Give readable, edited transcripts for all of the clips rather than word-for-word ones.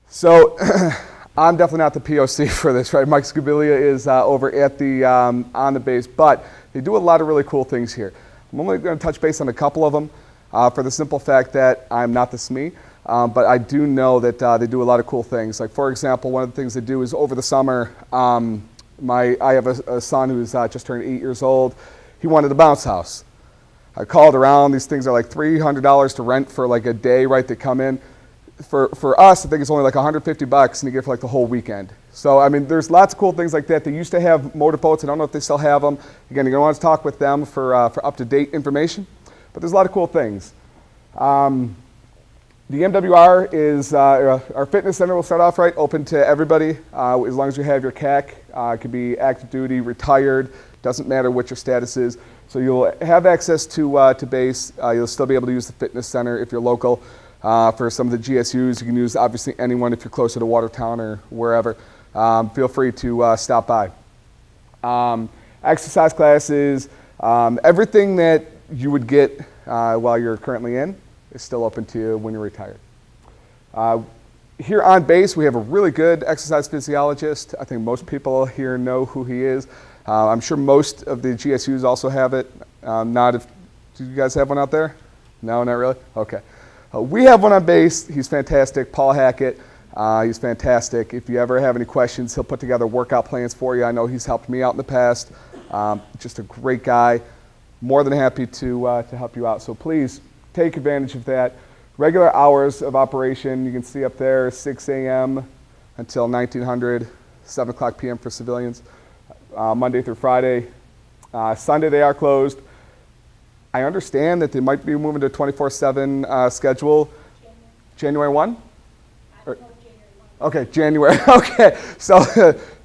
So I'm definitely not the POC for this, right? Mike Scabilia is over at the on the base, but they do a lot of really cool things here. I'm only going to touch base on a couple of them for the simple fact that I'm not the SME, but I do know that they do a lot of cool things. Like, for example, one of the things they do is over the summer, I have a son who's just turned 8 years old. He wanted a bounce house. I called around. These things are like $300 to rent for like a day, right? They come in. For us, I think it's only like $150 and you get it for like the whole weekend. So, I mean, there's lots of cool things like that. They used to have motorboats. I don't know if they still have them. Again, you're going to want to talk with them for up-to-date information. But there's a lot of cool things. The MWR is, our fitness center will start off right, open to everybody, as long as you have your CAC. It could be active duty, retired, doesn't matter what your status is. So you'll have access to base. You'll still be able to use the fitness center if you're local. For some of the GSUs, you can use obviously anyone if you're closer to Watertown or wherever. Feel free to stop by. Exercise classes, everything that you would get while you're currently in is still open to you when you're retired. Here on base, we have a really good exercise physiologist. I think most people here know who he is. I'm sure most of the GSUs also have it. Do you guys have one out there? No, not really? Okay. We have one on base. He's fantastic. Paul Hackett. He's fantastic. If you ever have any questions, he'll put together workout plans for you. I know he's helped me out in the past. Just a great guy. More than happy to help you out. So please take advantage of that. Regular hours of operation, you can see up there, 6 a.m. until 1900, 7 o'clock p.m. for civilians, Monday through Friday. Sunday they are closed. I understand that they might be moving to a 24/7 schedule. January 1? Okay, January. Okay, so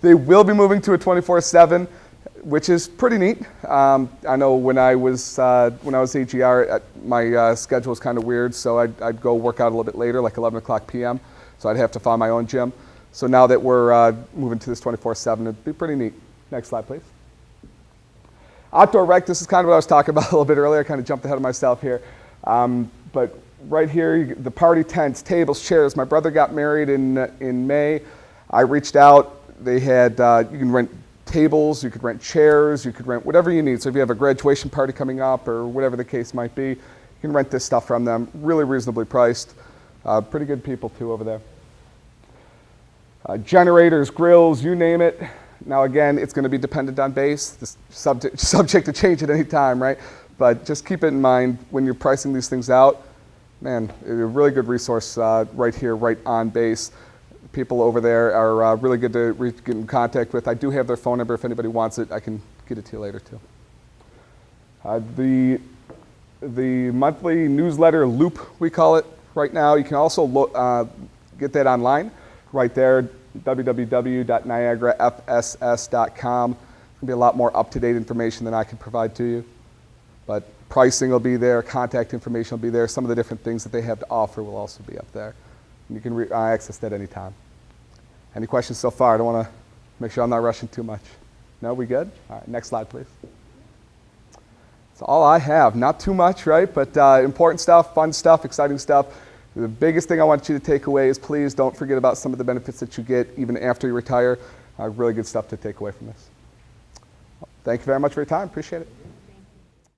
they will be moving to a 24/7, which is pretty neat. I know when I was HCAN, my schedule was kind of weird, so I'd go work out a little bit later, like 11 o'clock p.m. So I'd have to find my own gym. So now that we're moving to this 24/7, it'd be pretty neat. Next slide, please. Outdoor rec, this is kind of what I was talking about a little bit earlier. I kind of jumped ahead of myself here. But right here, the party tents, tables, chairs. My brother got married in May. I reached out. They had, you can rent tables, you could rent chairs, you could rent whatever you need. So if you have a graduation party coming up or whatever the case might be, you can rent this stuff from them. Really reasonably priced. Pretty good people too over there. Generators, grills, you name it. Now again, it's going to be dependent on base. This subject to change at any time, right? But just keep it in mind when you're pricing these things out. Man, a really good resource right here, right on base. People over there are really good to get in contact with. I do have their phone number. If anybody wants it, I can get it to you later too. The monthly newsletter loop, we call it right now. You can also get that online right there, www.niagarafss.com. There'll be a lot more up-to-date information than I can provide to you. But pricing will be there, contact information will be there. Some of the different things that they have to offer will also be up there. And you can access that anytime. Any questions so far? I don't want to make sure I'm not rushing too much. No, we good? All right, next slide, please. That's all I have. Not too much, right? But important stuff, fun stuff, exciting stuff. The biggest thing I want you to take away is please don't forget about some of the benefits that you get even after you retire. Really good stuff to take away from this. Thank you very much for your time. Appreciate it.